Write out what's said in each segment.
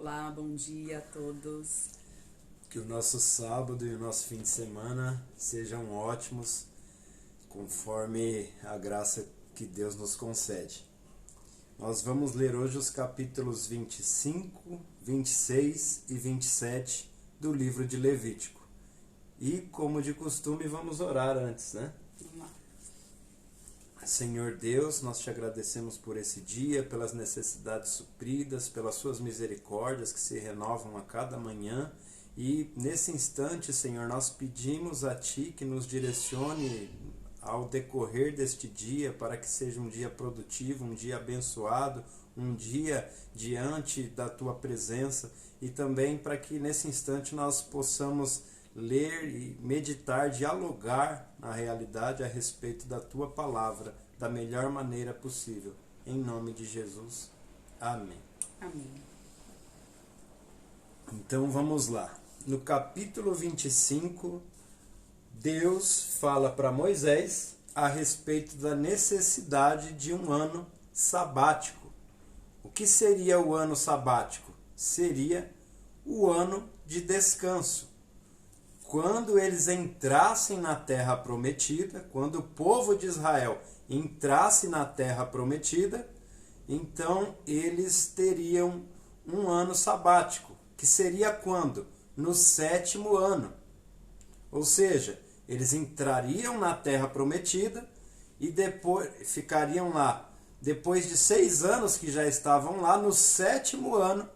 Olá, bom dia a todos. Que o nosso sábado e o nosso fim de semana sejam ótimos, conforme a graça que Deus nos concede. Nós vamos ler hoje os capítulos 25, 26 e 27 do livro de Levítico. E, como de costume, vamos orar antes, né? Vamos lá. Senhor Deus, nós te agradecemos por esse dia, pelas necessidades supridas, pelas suas misericórdias que se renovam a cada manhã. E nesse instante, Senhor, nós pedimos a Ti que nos direcione ao decorrer deste dia para que seja um dia produtivo, um dia abençoado, um dia diante da Tua presença e também para que nesse instante nós possamos ler e meditar, dialogar na realidade a respeito da Tua palavra da melhor maneira possível. Em nome de Jesus. Amém. Amém. Então vamos lá. No capítulo 25, Deus fala para Moisés a respeito da necessidade de um ano sabático. O que seria o ano sabático? Seria o ano de descanso. Quando eles entrassem na terra prometida, quando o povo de Israel entrasse na terra prometida, então eles teriam um ano sabático, que seria quando? No 7º ano. Ou seja, eles entrariam na terra prometida e depois ficariam lá. Depois de 6 anos que já estavam lá, no 7º ano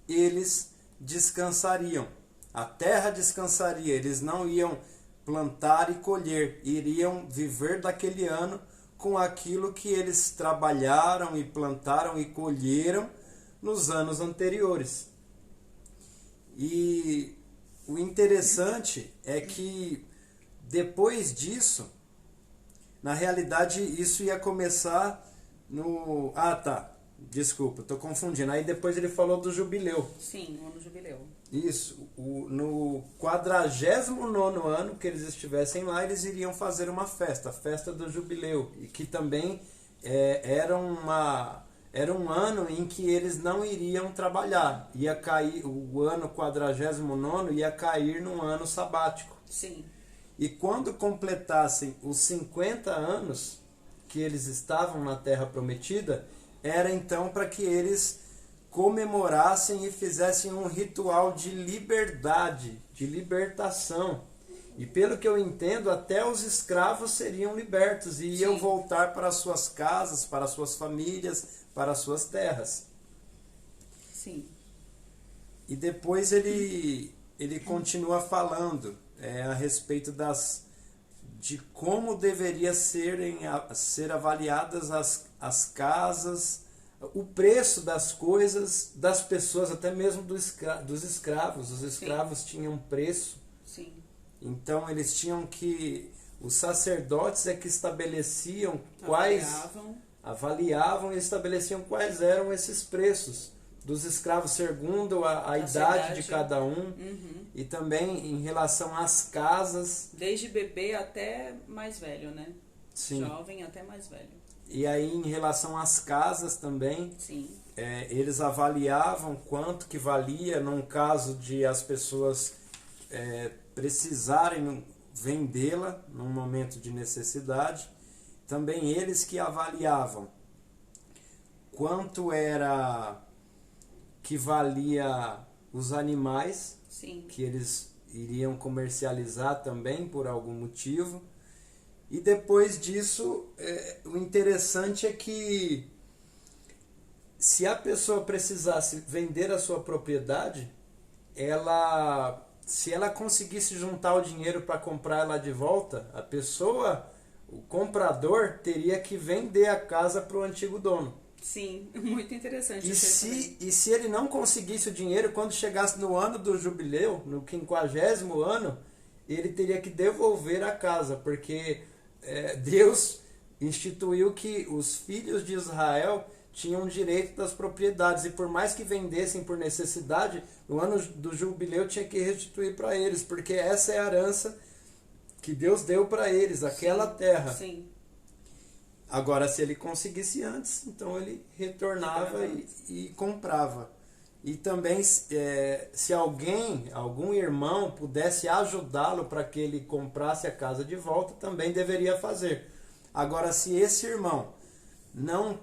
eles descansariam. A terra descansaria, eles não iam plantar e colher, iriam viver daquele ano com aquilo que eles trabalharam e plantaram e colheram nos anos anteriores. E o interessante é que depois disso, na realidade isso ia começar no... Desculpa, estou confundindo. Aí depois ele falou do jubileu. Sim, o ano jubileu. Isso, no 49º ano que eles estivessem lá, eles iriam fazer uma festa, a festa do jubileu, e que também era um ano em que eles não iriam trabalhar, ia cair, o ano 49º ia cair num ano sabático. Sim. E quando completassem os 50 anos que eles estavam na Terra Prometida, era então para que eles comemorassem e fizessem um ritual de liberdade, de libertação. E pelo que eu entendo, até os escravos seriam libertos e iam voltar para suas casas, para suas famílias, para suas terras. Sim. E depois ele continua falando a respeito de como deveria ser avaliadas as casas, o preço das coisas, das pessoas, até mesmo dos escravos. Os escravos tinham preço. Sim. Então eles tinham que... Os sacerdotes é que estabeleciam avaliavam e estabeleciam quais eram esses preços dos escravos segundo a idade de cada um. Uhum. E também em relação às casas. Desde bebê até mais velho, né? Sim. Jovem até mais velho. E aí em relação às casas também, Sim. Eles avaliavam quanto que valia num caso de as pessoas precisarem vendê-la num momento de necessidade. Também eles que avaliavam quanto era que valia os animais. Sim. Que eles iriam comercializar também por algum motivo. E depois disso, o interessante é que se a pessoa precisasse vender a sua propriedade, se ela conseguisse juntar o dinheiro para comprar ela de volta, o comprador teria que vender a casa para o antigo dono. Sim, muito interessante. E se ele não conseguisse o dinheiro, quando chegasse no ano do jubileu, no 50º ano, ele teria que devolver a casa, porque Deus instituiu que os filhos de Israel tinham direito das propriedades, e por mais que vendessem por necessidade, no ano do jubileu tinha que restituir para eles, porque essa é a herança que Deus deu para eles, aquela terra. Sim. Agora, se ele conseguisse antes, então ele retornava e comprava. e também se algum irmão pudesse ajudá-lo para que ele comprasse a casa de volta, também deveria fazer. Agora, se esse irmão não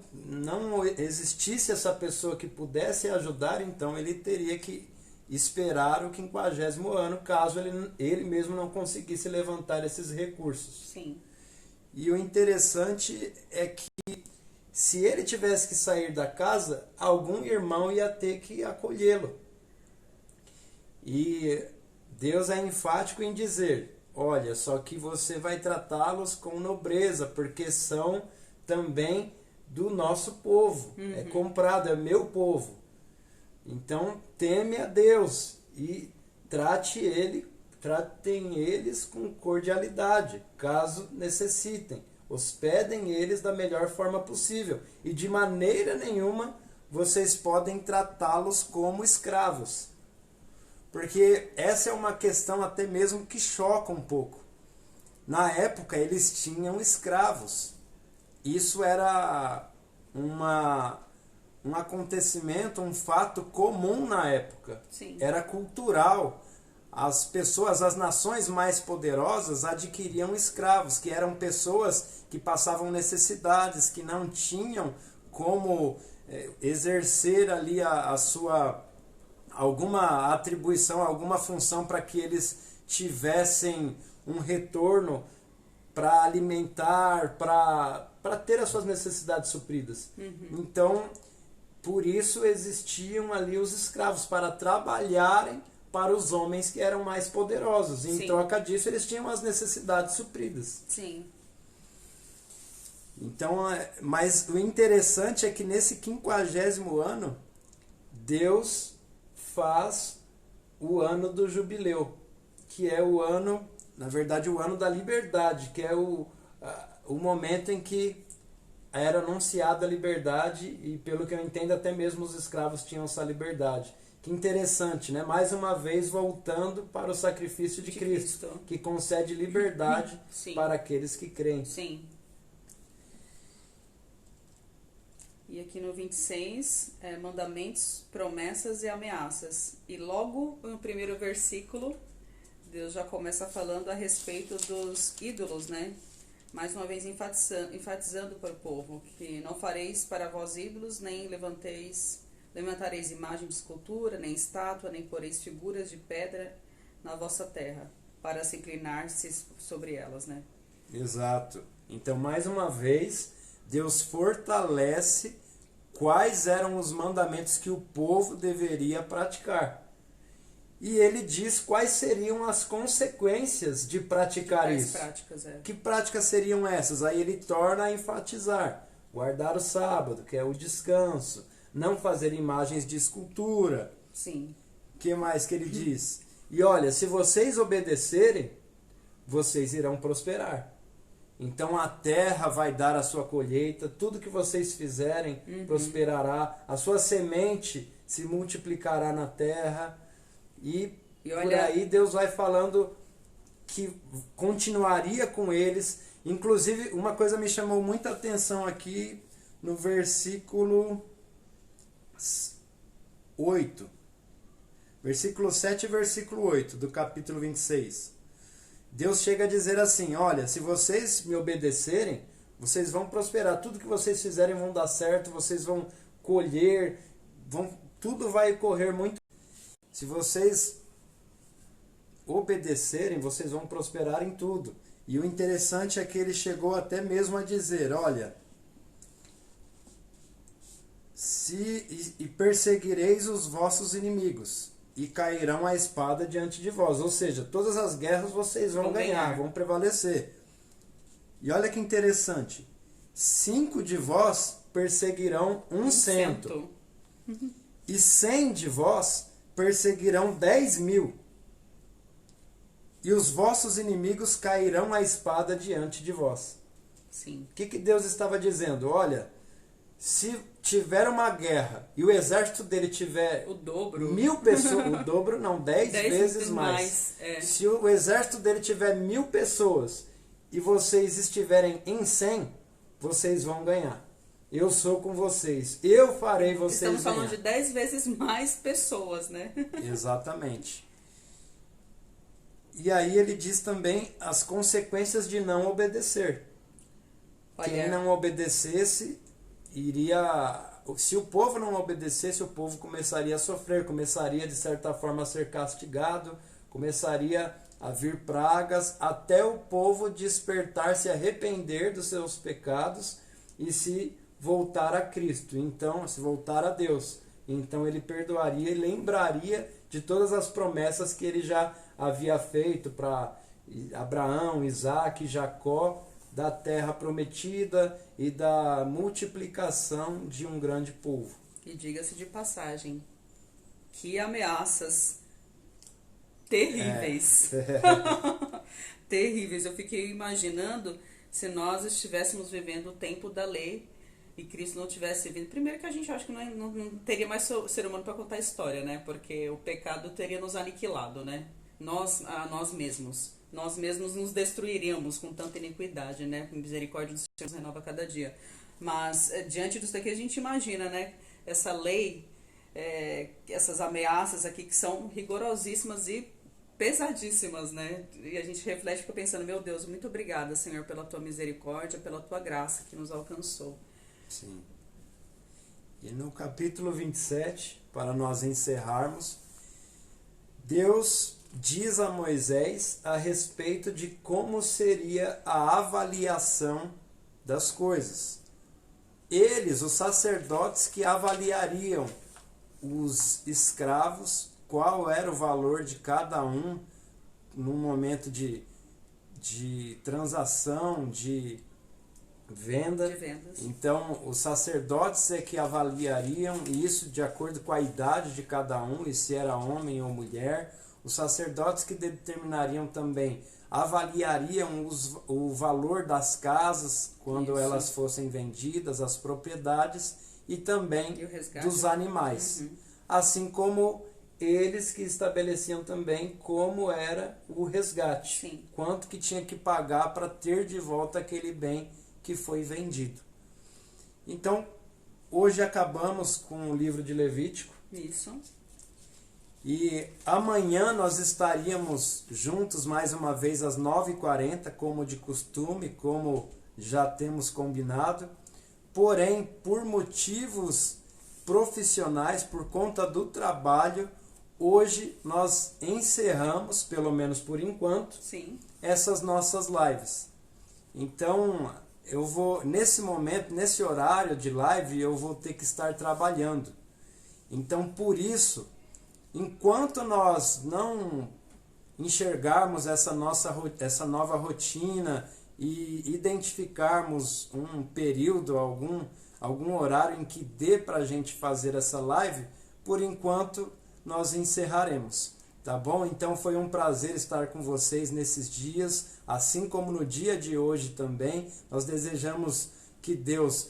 existisse essa pessoa que pudesse ajudar, então ele teria que esperar o 50º ano, caso ele mesmo não conseguisse levantar esses recursos. Sim. E o interessante é que se ele tivesse que sair da casa, algum irmão ia ter que acolhê-lo. E Deus é enfático em dizer, olha, só que você vai tratá-los com nobreza, porque são também do nosso povo. É comprado, é meu povo. Então, teme a Deus e tratem eles com cordialidade, caso necessitem. Hospedem eles da melhor forma possível. E de maneira nenhuma vocês podem tratá-los como escravos. Porque essa é uma questão até mesmo que choca um pouco. Na época eles tinham escravos. Isso era um acontecimento, um fato comum na época. Sim. Era cultural. As nações mais poderosas adquiriam escravos, que eram pessoas que passavam necessidades, que não tinham como exercer ali alguma atribuição, alguma função para que eles tivessem um retorno para alimentar, para ter as suas necessidades supridas. Então, por isso existiam ali os escravos, para trabalharem para os homens que eram mais poderosos. E em troca disso, eles tinham as necessidades supridas. Sim. Então, mas o interessante é que nesse 50º ano, Deus faz o ano do jubileu, que é o ano, na verdade, o ano da liberdade, que é o momento em que era anunciada a liberdade e, pelo que eu entendo, até mesmo os escravos tinham essa liberdade. Que interessante, né? Mais uma vez voltando para o sacrifício de Cristo, que concede liberdade para aqueles que creem. Sim. E aqui no 26, mandamentos, promessas e ameaças. E logo no primeiro versículo, Deus já começa falando a respeito dos ídolos, né? Mais uma vez enfatizando para o povo que não fareis para vós ídolos, nem levantareis imagem de escultura, nem estátua, nem poreis figuras de pedra na vossa terra, para se inclinar-se sobre elas, né? Exato. Então, mais uma vez, Deus fortalece quais eram os mandamentos que o povo deveria praticar. E ele diz quais seriam as consequências de praticar isso. Práticas, Que práticas seriam essas? Aí ele torna a enfatizar. Guardar o sábado, que é o descanso. Não fazer imagens de escultura. Sim. O que mais que ele diz? E olha, se vocês obedecerem, vocês irão prosperar. Então a terra vai dar a sua colheita, tudo que vocês fizerem prosperará, a sua semente se multiplicará na terra. E olha, por aí Deus vai falando que continuaria com eles. Inclusive, uma coisa me chamou muita atenção aqui no versículo 8. Versículo 7 e versículo 8 do capítulo 26. Deus chega a dizer assim, olha, se vocês me obedecerem, vocês vão prosperar. Tudo que vocês fizerem vão dar certo, vocês vão colher, tudo vai correr muito. Se vocês obedecerem, vocês vão prosperar em tudo. E o interessante é que ele chegou até mesmo a dizer, olha, e perseguireis os vossos inimigos, e cairão a espada diante de vós. Ou seja, todas as guerras vocês vão ganhar, vão prevalecer. E olha que interessante, 5 de vós perseguirão 100, e 100 de vós perseguirão 10.000, e os vossos inimigos cairão a espada diante de vós. Sim. O que Deus estava dizendo? Olha, se tiver uma guerra e o exército dele tiver o dobro, 1.000 pessoas, o dobro não, 10 vezes mais. Se o exército dele tiver 1.000 pessoas e vocês estiverem em 100, vocês vão ganhar. eu sou com vocês, eu farei vocês Estamos falando ganhar. de 10 vezes mais pessoas, né? Exatamente. E aí ele diz também as consequências de não obedecer. Quem não obedecesse iria... Se o povo não obedecesse, o povo começaria a sofrer, começaria de certa forma a ser castigado, começaria a vir pragas, até o povo despertar, se arrepender dos seus pecados e se voltar a Cristo, então se voltar a Deus. Então ele perdoaria e lembraria de todas as promessas que ele já havia feito para Abraão, Isaac e Jacó, da terra prometida e da multiplicação de um grande povo. E diga-se de passagem, que ameaças terríveis. Terríveis. Eu fiquei imaginando se nós estivéssemos vivendo o tempo da lei e Cristo não tivesse vindo. Primeiro que a gente acha que não teria mais ser humano para contar a história, né? Porque o pecado teria nos aniquilado, né? Nós mesmos. Nós mesmos nos destruiríamos com tanta iniquidade, né? Com misericórdia do Senhor nos renova cada dia. Mas, diante disso daqui, a gente imagina, né? Essa lei, essas ameaças aqui que são rigorosíssimas e pesadíssimas, né? E a gente reflete e fica pensando, meu Deus, muito obrigada, Senhor, pela tua misericórdia, pela tua graça que nos alcançou. Sim. E no capítulo 27, para nós encerrarmos, Deus diz a Moisés a respeito de como seria a avaliação das coisas. Eles, os sacerdotes, que avaliariam os escravos, qual era o valor de cada um no momento de transação, de venda. De vendas. Então, os sacerdotes é que avaliariam isso de acordo com a idade de cada um, e se era homem ou mulher. Os sacerdotes que determinariam também, avaliariam o valor das casas quando elas fossem vendidas, as propriedades, e também dos animais. Assim como eles que estabeleciam também como era o resgate. Sim. Quanto que tinha que pagar para ter de volta aquele bem que foi vendido. Então, hoje acabamos com o livro de Levítico. Isso. E amanhã nós estaríamos juntos mais uma vez às 9h40, como de costume, como já temos combinado. Porém, por motivos profissionais, por conta do trabalho, hoje nós encerramos, pelo menos por enquanto, Sim. essas nossas lives. Então, eu vou, nesse momento, nesse horário de live, eu vou ter que estar trabalhando. Então, por isso, enquanto nós não enxergarmos essa nova rotina e identificarmos um período, algum horário em que dê para a gente fazer essa live, por enquanto nós encerraremos, tá bom? Então foi um prazer estar com vocês nesses dias, assim como no dia de hoje também. Nós desejamos que Deus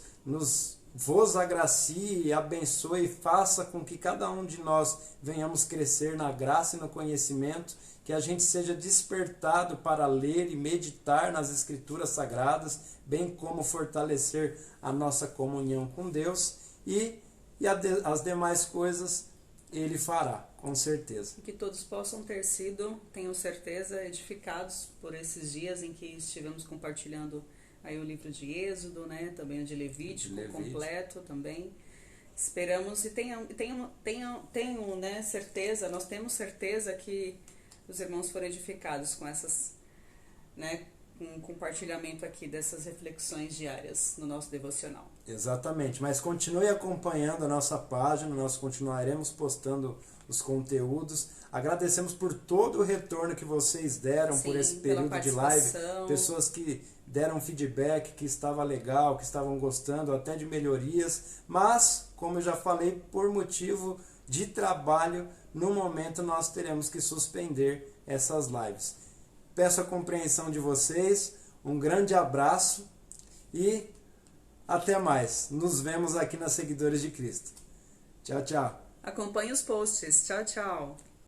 vos agracie e abençoe e faça com que cada um de nós venhamos crescer na graça e no conhecimento, que a gente seja despertado para ler e meditar nas Escrituras Sagradas, bem como fortalecer a nossa comunhão com Deus, e as demais coisas Ele fará, com certeza. Que todos possam ter sido, tenho certeza, edificados por esses dias em que estivemos compartilhando aí o livro de Êxodo, né? Também o de Levítico. Completo também. Esperamos e tenham, né, certeza, nós temos certeza que os irmãos foram edificados com essas, né, com o compartilhamento aqui dessas reflexões diárias no nosso devocional. Exatamente, mas continue acompanhando a nossa página, nós continuaremos postando os conteúdos. Agradecemos por todo o retorno que vocês deram. Sim, por esse período de live, pessoas que deram feedback, que estava legal, que estavam gostando, até de melhorias, mas, como eu já falei, por motivo de trabalho, no momento nós teremos que suspender essas lives. Peço a compreensão de vocês, um grande abraço e até mais. Nos vemos aqui nas Seguidores de Cristo. Tchau, tchau. Acompanhe os posts. Tchau, tchau.